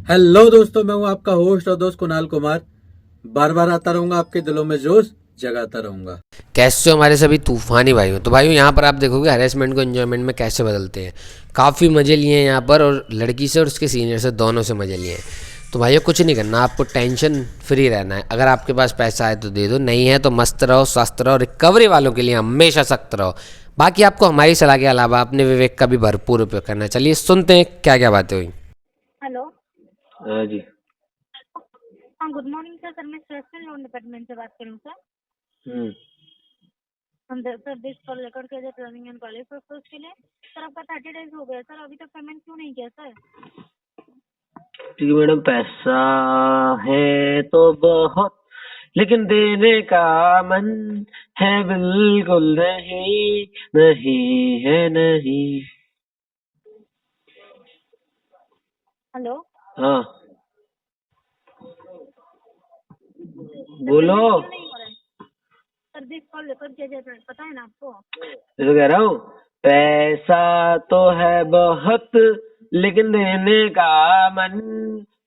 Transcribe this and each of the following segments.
Hello दोस्तों, मैं हूं आपका होस्ट और दोस्त कुणाल कुमार। बार बार आता रहूंगा, आपके दिलों में जोश जगाता रहूंगा। कैसे हो हमारे सभी तूफानी भाइयों। तो भाइयों यहाँ पर आप देखोगे हरेसमेंट को एंजॉयमेंट में कैसे बदलते हैं। काफ़ी मज़े लिए हैं यहाँ पर, और लड़की से और उसके सीनियर से दोनों से मज़े लिए हैं। तो भाइयों कुछ नहीं करना, आपको टेंशन फ्री रहना है। अगर आपके पास पैसा है तो दे दो, नहीं है तो मस्त रहो, स्वस्थ रहो। रिकवरी वालों के लिए हमेशा सख्त रहो। बाकी आपको हमारी सलाह के अलावा अपने विवेक का भी भरपूर उपयोग करना है। चलिए सुनते हैं क्या क्या बातें हुई। हेलो। हाँ जी। हाँ, गुड मॉर्निंग सर। मैं स्पेशल लोन डिपार्टमेंट से बात करूँ sir. Hmm sir this call record किया जाए प्लानिंग एंड कॉलेज पर्पज के लिए। सर आपका 30 डेज हो गया सर, अभी तक पेमेंट क्यों नहीं किया सर? क्योंकि मैडम पैसा है तो बहुत, लेकिन देने का मन है बिल्कुल नहीं, नहीं है नहीं। हेलो। हाँ बोलो। क्यों नहीं हो रहा है सर? दिस कॉल रिकॉर्ड किया जाए, पता है ना आपको? मैं तो कह रहा हूँ पैसा तो है बहुत, लेकिन देने का मन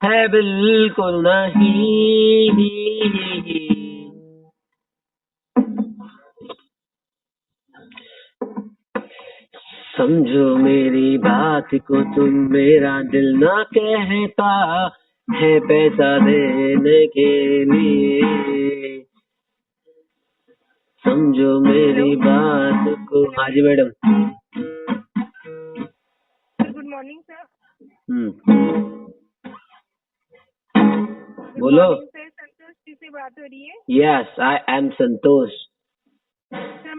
है बिल्कुल नहीं। समझो मेरी बात को तुम, मेरा दिल ना कहता है पैसा देने के लिए। समझो मेरी बात को। हाँ जी मैडम। Good morning sir. बोलो। सर संतोष जी से बात हो रही है? Yes, I am Santosh. Sir,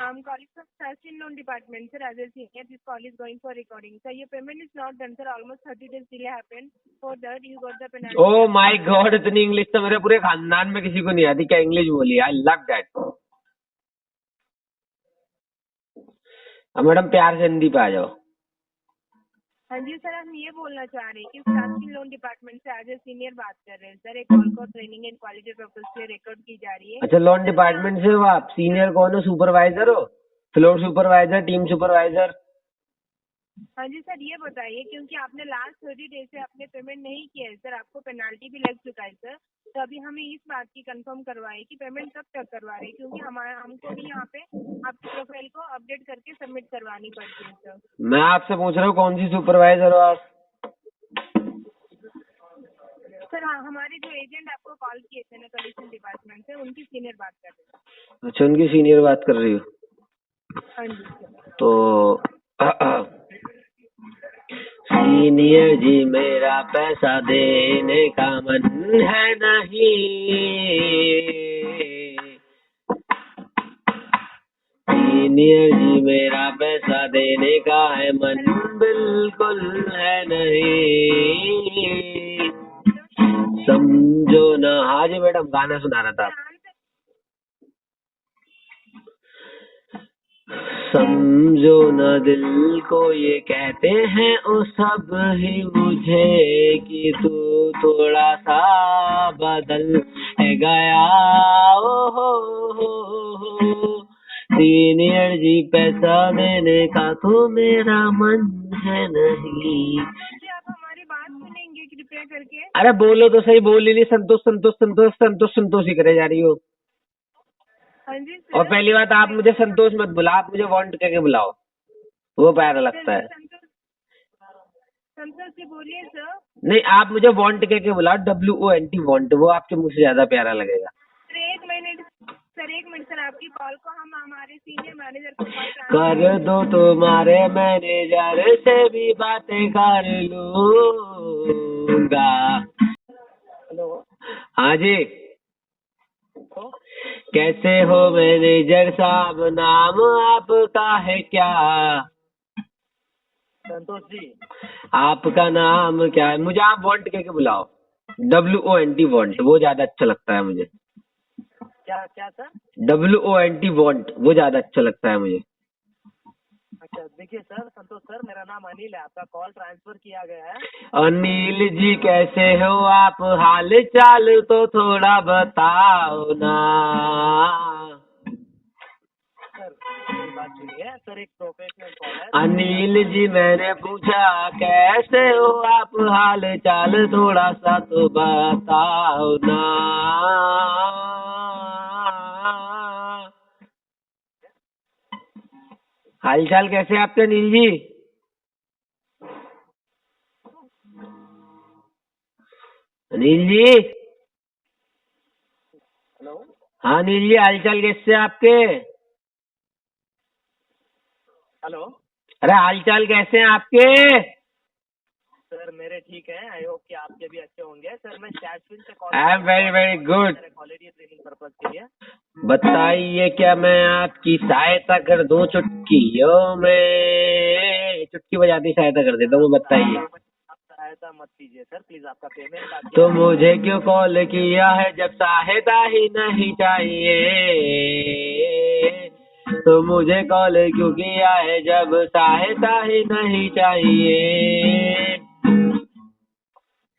I'm calling from Sassin Loan Department, sir. As a senior, this call is going for recording. Sir, your payment is not done, sir. Almost 30 days delay happened. For that, you got the penalty. Oh my God, इतनी English तो मेरे पूरे खानदान में किसी को नहीं आती। क्या इंग्लिश बोली, आई लव दैट। अब मैडम प्यार से हिंदी पे आ जाओ। हाँ जी सर, हम ये बोलना चाह रहे हैं कि स्टाफिंग लोन डिपार्टमेंट से एज ए सीनियर बात कर रहे हैं सर। एक कॉल को ट्रेनिंग एंड क्वालिटी पर्पज से रिकॉर्ड की जा रही है। अच्छा, लोन डिपार्टमेंट से हो आप? सीनियर कौन हो? सुपरवाइजर हो? Floor supervisor, team supervisor? हाँ जी सर, ये बताइए क्योंकि आपने लास्ट 30 डेज से आपने पेमेंट नहीं किया है सर, आपको पेनाल्टी भी लग चुका है सर। तो अभी हमें इस बात की कंफर्म करवाए कि पेमेंट कब तक करवा रहे हैं, क्योंकि हमको भी यहाँ पे आपकी प्रोफाइल को अपडेट करके सबमिट करवानी पड़ती है सर। मैं आपसे पूछ रहा हूँ कौन सी सुपरवाइजर हो आप? सर हाँ, हमारे जो एजेंट आपको कॉल किए थे ना कलेक्शन डिपार्टमेंट से, उनकी सीनियर बात कर रहे हैं। अच्छा, उनकी सीनियर बात कर रही हो? हाँ जी सर। तो सीनियर जी, मेरा पैसा देने का मन है नहीं। सीनियर जी, मेरा पैसा देने का है मन बिल्कुल है नहीं। समझो ना। हाँ जी मैडम, गाना सुना रहा था। समझो न दिल को ये कहते हैं ओ सब ही मुझे, कि तू थोड़ा सा बदल है गया। ओ हो। सीनियर जी, पैसा देने का तो मेरा मन है नहीं। आप हमारी बात सुनेंगे कृपया करके? अरे बोलो तो सही, बोल ही नहीं। संतोष संतोष संतोष संतोष संतोष ही करे जा रही हो। हाँ जी और सर। पहली बात, आप मुझे संतोष मत बुला, आप मुझे वांट कह के बुलाओ, वो प्यारा लगता है। संतोष जी बोलिए सर। नहीं, आप मुझे वांट कह के बुलाओ, WONT वांट, वो आपके मुंह से ज्यादा प्यारा लगेगा। सर एक मिनट सर, आपकी कॉल को हम हमारे सीनियर मैनेजर को कॉल कर दो, तुम्हारे मैनेजर से भी बातें कर लूंगा। हेलो। हाँ जी। कैसे हो मैनेजर साहब, नाम आपका है क्या? संतोष जी। आपका नाम क्या है? मुझे आप वांट कह के बुलाओ, WONT वांट, वो ज्यादा अच्छा लगता है मुझे। क्या क्या सर? WONT वांट, वो ज्यादा अच्छा लगता है मुझे। अच्छा देखिए सर, संतोष सर, मेरा नाम अनिल है, आपका कॉल ट्रांसफर किया गया है। अनिल जी, कैसे हो आप? हाल चाल तो थोड़ा बताओ ना। सर मेरी बात सुनिए सुनिए सर, एक प्रोफेशनल कॉल है। अनिल जी मैंने पूछा कैसे हो आप, हाल चाल थोड़ा सा तो बताओ ना। हाल चाल कैसे आपके अनिल जी? अनिल जी, हेलो, हाँ अनिल जी, हाल चाल कैसे आपके? हेलो अरे हाल चाल कैसे हैं आपके? सर, मेरे ठीक है। आई होप कि आपके भी अच्छे होंगे। सर मैं स्टैटफिल से call I am very very good. Quality training purpose के लिए। बताइए क्या मैं आपकी सहायता कर दूं चुटकियों में? चुटकी बजाती सहायता कर देता हूँ, बताइए। आप सहायता मत कीजिए सर, प्लीज। आपका पेमेंट बाकी तो है। मुझे क्यों कॉल किया है जब सहायता ही नहीं चाहिए? तो मुझे कॉल क्यों किया है जब सहायता ही नहीं चाहिए?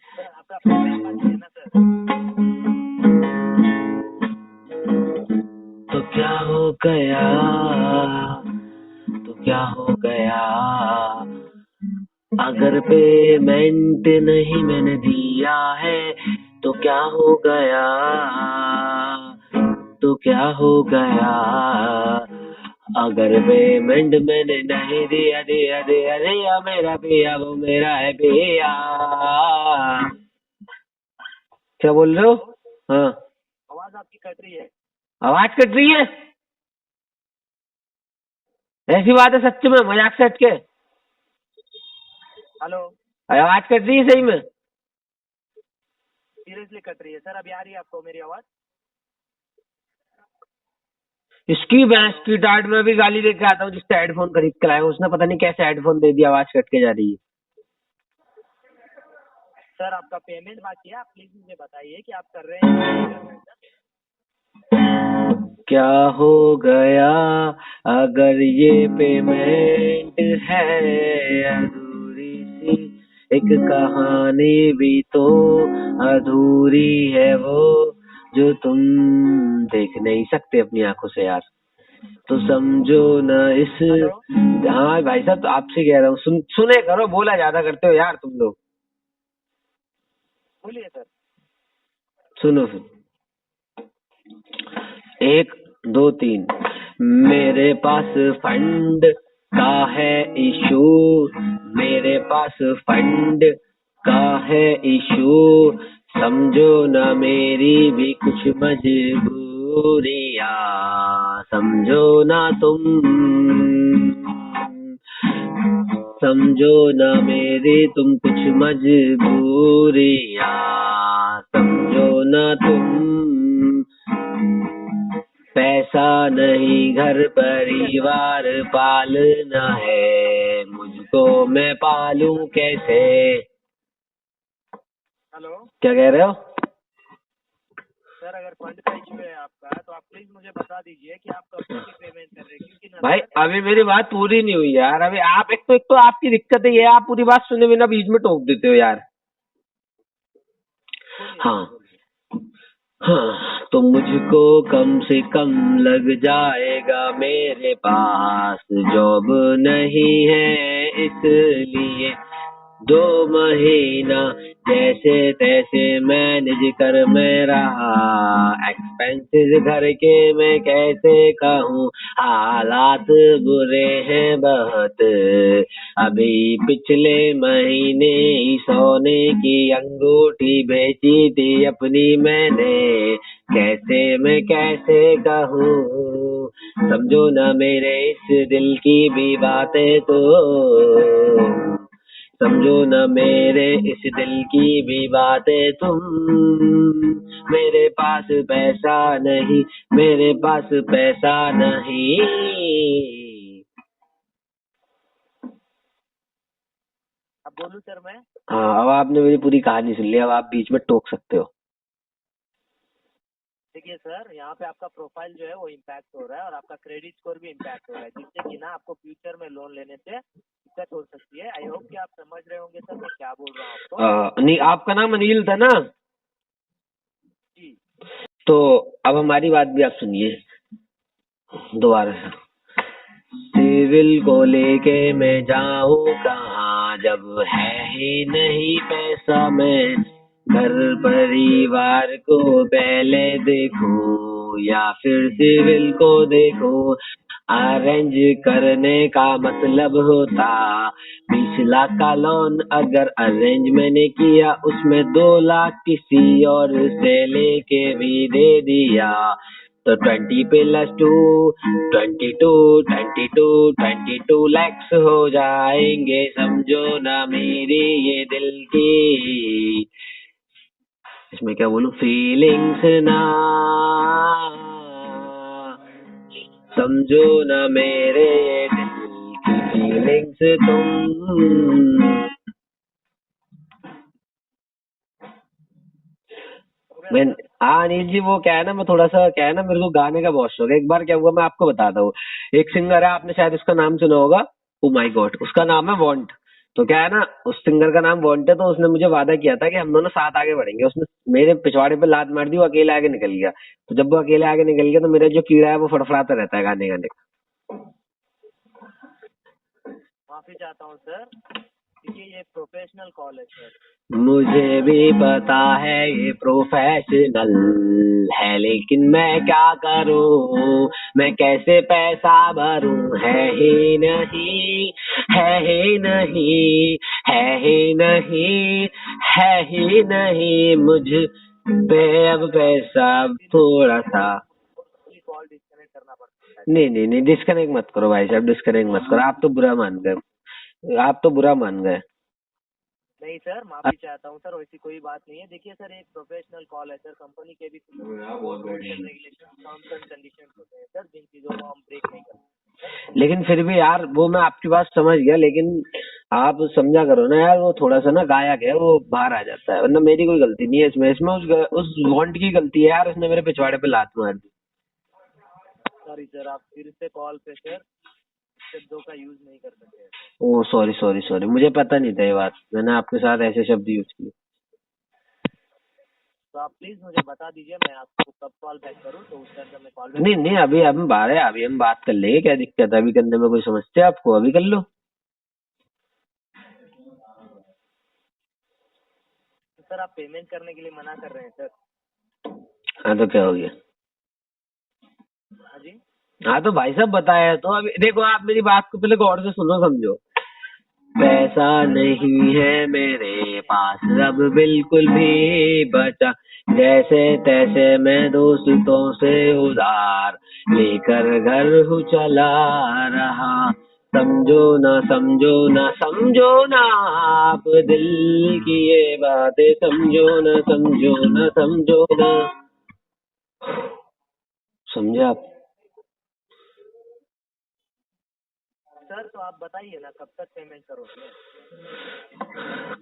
सर आपका पेमेंट बाकी है ना सर? तो क्या हो गया, तो क्या हो गया अगर पेमेंट नहीं मैंने दिया है? तो क्या हो गया, तो क्या हो गया अगर पेमेंट मैंने नहीं दिया? दिया दिया दिया मेरा भैया, वो मेरा है भैया। क्या बोल रहे हो? हाँ, आवाज आपकी कट रही है। आवाज कट रही है? ऐसी बात है सच में, मजाक से हटके? हेलो, आवाज कट रही है सही में? सीरियसली कट रही है सर। अभी आ रही है आपको मेरी आवाज? इसकी भैंस की डांट में भी गाली लेके आता हूँ जिससे हेडफोन खरीद कर आया हूँ। उसने पता नहीं कैसे हेडफोन दे दिया, आवाज कट के जा रही है। सर आपका पेमेंट बाकी है। आप प्लीज मुझे बताइए कि आप कर रहे हैं या नहीं कर रहे हैं सर। क्या हो गया अगर ये पेमेंट है अधूरी सी, एक कहानी भी तो अधूरी है वो जो तुम देख नहीं सकते अपनी आंखों से यार। तो समझो ना इस। हेलो, हाँ भाई साहब, तो आपसे कह रहा हूँ, सुने करो, बोला ज्यादा करते हो यार तुम लोग। बोलिए सर। सुनो फिर, 1 2 3। मेरे पास फंड का है इशू, मेरे पास फंड का है इशू, समझो ना मेरी भी कुछ मजबूरियाँ, समझो ना तुम, समझो ना मेरी तुम कुछ मजबूरियाँ, समझो ना तुम। पैसा नहीं घर परिवार पालना है, मुझको मैं पालूं कैसे? हेलो क्या कह रहे हो? सर, अगर फंड का इशू है आपका तो आप प्लीज मुझे बता दीजिए कि आप कब तक पेमेंट कर रहे हैं, क्योंकि ना भाई सर, अभी मेरी बात पूरी नहीं हुई यार। अभी आप एक तो आपकी दिक्कत है ये, आप पूरी बात सुने बिना बीच में टोक देते हो यार। बोलिए हाँ सर, बोलिए। हाँ, तो मुझको कम से कम लग जाएगा, मेरे पास जॉब नहीं है इसलिए 2 महीना जैसे तैसे मैनेज कर मैं रहा, एक्सपेंसेस घर के मैं कैसे कहूँ, हालात बुरे हैं बहुत। अभी पिछले महीने ही सोने की अंगूठी बेची थी अपनी मैंने, कैसे मैं कैसे कहूँ, समझो ना मेरे इस दिल की भी बातें तो, समझो न मेरे इस दिल की भी बातें तुम। मेरे पास पैसा नहीं, मेरे पास पैसा नहीं। अब बोलूं सर मैं? हाँ, अब आपने मेरी पूरी कहानी सुन ली, अब आप बीच में टोक सकते हो। देखिए सर, यहाँ पे आपका प्रोफाइल जो है वो इम्पैक्ट हो रहा है और आपका क्रेडिट स्कोर भी इम्पैक्ट हो रहा है, जिससे कि ना आपको फ्यूचर में लोन लेने से दिक्कत हो सकती है। आई होप कि आप समझ रहे होंगे सर मैं क्या बोल रहा हूँ आपको। नहीं, आपका नाम अनिल था ना? जी तो अब हमारी बात भी आप सुनिए दोबारा से। सिविल को लेके मैं जाऊं कहाँ जब है ही नहीं पैसा। मैं घर परिवार को पहले देखूं या फिर सिविल को देखूं। अरेंज करने का मतलब होता 20 लाख का लोन। अगर अरेंज मैंने किया उसमें 2 लाख किसी और से लेके भी दे दिया तो 20 + 2 22 लैक्स हो जाएंगे। समझो ना मेरी ये दिल की, इसमें क्या बोलूं, फीलिंग्स ना। समझो ना मेरे ये दिल की फीलिंग्स तुम। मैं अनिल जी, वो क्या है ना, मैं थोड़ा सा क्या है ना, मेरे को गाने का बहुत शौक है। एक बार क्या हुआ मैं आपको बताता हूँ। एक सिंगर है, आपने शायद उसका नाम सुना होगा, ओ माय गॉड, उसका नाम है वांट। तो क्या है ना, उस सिंगर का नाम वांट है। तो उसने मुझे वादा किया था कि हम दोनों साथ आगे बढ़ेंगे। उसने मेरे पिछवाड़े पे लात मार दी, वो अकेले आगे निकल गया। तो जब वो अकेले आगे निकल गया तो मेरा जो कीड़ा है वो फड़फड़ाता रहता है गाने गाने का। माफी चाहता हूँ सर, क्योंकि ये प्रोफेशनल कॉल है सर। मुझे भी पता है ये प्रोफेशनल है, लेकिन मैं क्या करूं, मैं कैसे पैसा भरूं। है ही नहीं, है ही नहीं, है ही नहीं, है ही नहीं मुझ पे अब पैसा थोड़ा सा। कॉल डिस्कनेक्ट करना पड़ता है। नहीं नहीं नहीं, डिस्कनेक्ट मत करो भाई साहब, डिस्कनेक्ट मत करो। आप तो बुरा मान गए, आप तो बुरा मान गए। नहीं सर, माफी चाहता हूँ सर, वैसी कोई बात नहीं है। देखिए सर, एक प्रोफेशनल कॉल है सर, कंपनी के भी rules and regulation, terms and conditions होते हैं सर, जिन चीजों को हम ब्रेक नहीं करते। लेकिन फिर भी यार, वो मैं आपकी बात समझ गया, लेकिन आप समझा करो ना यार, वो थोड़ा सा ना गायक है, वो बाहर आ जाता है। वरना मेरी कोई गलती नहीं है इसमें, उस वॉन्ट की गलती है यार, उसने मेरे पिछवाड़े पे लात मार दी। सॉरी सर, आप फिर से कॉल पे सर शब्दों का यूज नहीं कर सकते हैं। ओ सॉरी सॉरी सॉरी, मुझे पता नहीं था ये बात, मैंने आपके साथ ऐसे शब्द यूज किए। तो आप प्लीज मुझे बता दीजिए, मैं आपको कब कॉल बैक करूँ, तो उस टाइम पे मैं कॉल बैक। नहीं नहीं, अभी हम बाहर है, अभी हम बात कर लेंगे, क्या दिक्कत है, अभी करने में कोई समस्या है आपको, अभी कर लो। सर आप पेमेंट करने के लिए मना कर रहे हैं सर। हाँ तो क्या हो गया। हाँ जी। हाँ तो भाई साहब बताया तो, अभी देखो आप मेरी बात को पहले गौर से सुनो समझो। पैसा नहीं है मेरे पास अब बिल्कुल भी बचा, जैसे तैसे मैं दोस्तों से उधार लेकर घर हूँ चला रहा। समझो ना, समझो ना, समझो ना आप दिल की ये बातें, समझो ना, समझो ना, समझो ना। समझे आप। सर तो आप बताइए ना, कब तक पेमेंट करोगे।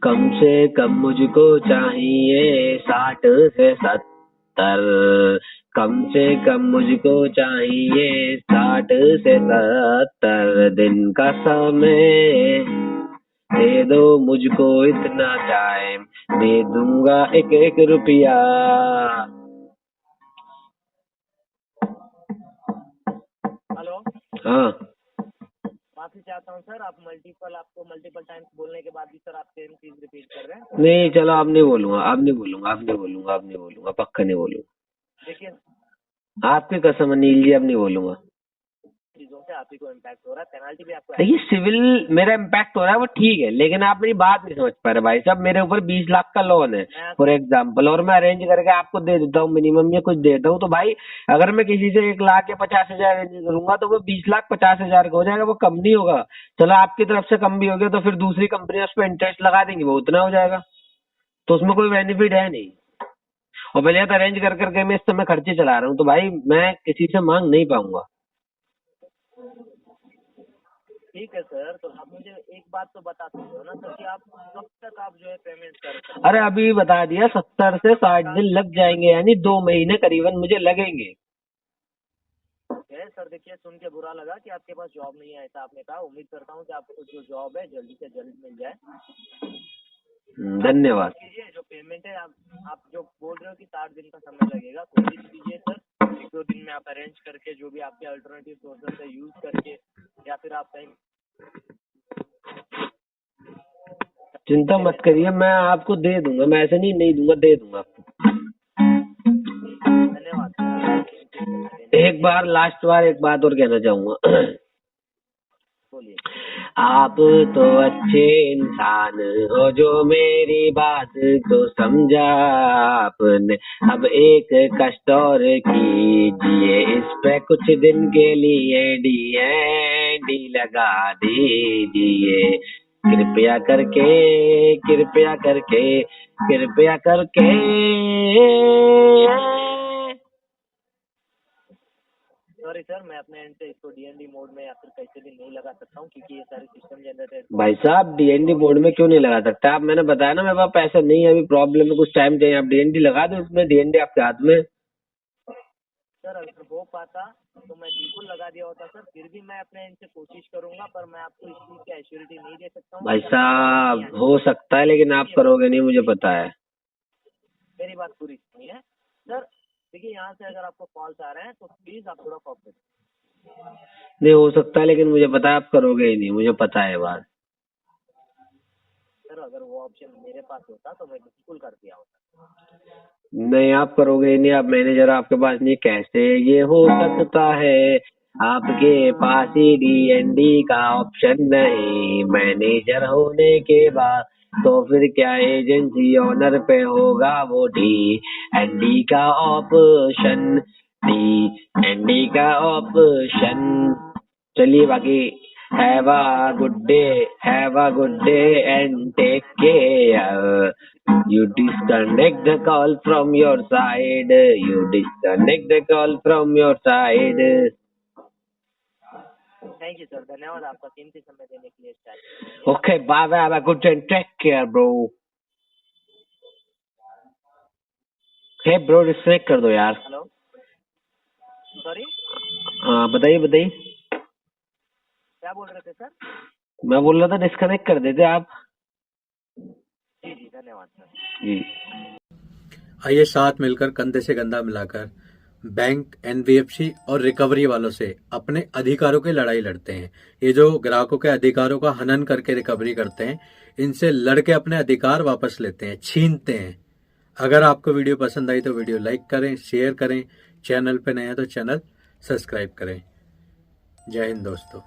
कम से कम मुझको चाहिए 60 से 70, कम से कम मुझको चाहिए 60 से 70 दिन का समय। दे दो मुझको इतना टाइम, दे दूंगा एक एक रुपया। हेलो। हाँ माफी चाहता हूँ सर, आपको मल्टीपल टाइम्स बोलने के बाद भी सर आप सेम चीज रिपीट कर रहे हैं। नहीं चलो, अब नहीं बोलूंगा, अब नहीं बोलूंगा, अब नहीं बोलूंगा, अब नहीं बोलूंगा, पक्का नहीं बोलूंगा। देखिए, आपकी कसम अनिल जी, अब नहीं बोलूंगा। चीजों से आप ही को इम्पैक्ट हो रहा है, पेनाल्टी भी आपको। देखिए सिविल मेरा इम्पैक्ट हो रहा है वो ठीक है, लेकिन आप मेरी बात नहीं समझ पा रहे भाई साहब। मेरे ऊपर 20 लाख का लोन है फॉर एग्जाम्पल, और मैं अरेंज करके आपको दे देता हूँ, मिनिमम में कुछ देता हूँ। तो भाई अगर मैं किसी से 1 लाख या 50,000 अरेंज करूंगा तो वो 20 लाख 50,000 का हो जाएगा, वो कम नहीं होगा। चलो आपकी तरफ से कम भी हो गया तो फिर दूसरी कंपनी उस पर इंटरेस्ट लगा देंगी, वो उतना हो जाएगा। तो उसमें कोई बेनिफिट है नहीं। और पहले तो अरेंज कर करके मैं इस समय खर्चे चला रहा हूँ, तो भाई मैं किसी से मांग नहीं पाऊंगा। ठीक है सर, तो आप मुझे एक बात तो बता सकते हो ना सर, कि आप कब तक आप जो है पेमेंट कर सकते अरे अभी बता दिया, 70 से 60 दिन लग जाएंगे, यानी 2 महीने करीबन मुझे लगेंगे। हैं। सर देखिए, सुन के बुरा लगा कि आपके पास जॉब नहीं है, ऐसा आपने कहा। उम्मीद करता हूँ कि आपको जो जॉब है जल्दी से जल्द मिल जाए। धन्यवाद। कीजिए, जो पेमेंट है आप जो बोल रहे हो कि 60 दिन का समय लगेगा, कोशिश कीजिए सर 1-2 दिन में आप अरेंज करके, जो भी आपके अल्टरनेटिव सोर्सेस है यूज करके या फिर आप कहीं चिंता मत करिए, मैं आपको दे दूंगा, मैं ऐसे नहीं दूंगा, दे दूंगा आपको। धन्यवाद सर। एक बार लास्ट बार एक बात और कहना चाहूंगा। बोलिए। आप तो अच्छे इंसान हो जो मेरी बात को समझा आपने, अब एक कष्ट और कीजिए, इस पे कुछ दिन के लिए DND लगा दीजिए, कृपया करके कृपया करके कृपया करके। सॉरी सर, मैं अपने एंड से इसको DND मोड में या फिर कैसे भी नहीं लगा सकता हूँ, क्योंकि ये सारे सिस्टम जनरेटेड। भाई साहब DND मोड में क्यों नहीं लगा सकता आप? मैंने बताया ना मेरे पास पैसा नहीं है, अभी प्रॉब्लम है, कुछ टाइम चाहिए, आप DND लगा दो, उसमें DND आपके हाथ में। सर अगर हो पाता तो मैं बिल्कुल लगा दिया होता सर, फिर भी मैं अपने एंड से कोशिश करूंगा, पर मैं आपको इस चीज की एश्योरिटी नहीं दे सकता हूँ। भाई साहब हो सकता है, लेकिन आप करोगे नहीं, मुझे पता है। मेरी बात पूरी सुनिए सर। देखिए, यहाँ से अगर आपको कॉल्स आ रहे हैं तो प्लीज आप थोड़ा कॉपरेट। नहीं हो सकता है, लेकिन मुझे पता है आप करोगे ही नहीं, मुझे पता है बात। सर अगर वो ऑप्शन मेरे पास होता तो मैं बिल्कुल कर दिया होता। नहीं आप करोगे ही नहीं, आप मैनेजर आपके पास नहीं, कैसे ये हो सकता है? आपके पास ही DND का ऑप्शन नहीं, मैनेजर होने के बाद तो फिर क्या एजेंसी ओनर पे होगा वो DND का ऑप्शन, DND का ऑप्शन। चलिए बाकी have a good day and take care. You disconnect the call from your side. You disconnect the call from your side. Thank you sir, धन्यवाद आपका कीमती समय देने के लिए। Okay, bye bye. Have a good day and take care, bro. Hey bro, disconnect कर दो यार। हेलो, सॉरी हाँ बताइए बताइए। क्या बोल रहे थे सर? मैं बोल रहा था डिस्कनेक्ट कर देते आप। जी जी धन्यवाद सर। जी आइए साथ मिलकर कंधे से कंधा मिलाकर बैंक, NBFC और रिकवरी वालों से अपने अधिकारों की लड़ाई लड़ते हैं। ये जो ग्राहकों के अधिकारों का हनन करके रिकवरी करते हैं, इनसे लड़के अपने अधिकार वापस लेते हैं, छीनते हैं। अगर आपको वीडियो पसंद आई तो वीडियो लाइक करें, शेयर करें, चैनल पे नए हैं तो चैनल सब्सक्राइब करें। जय हिंद दोस्तों।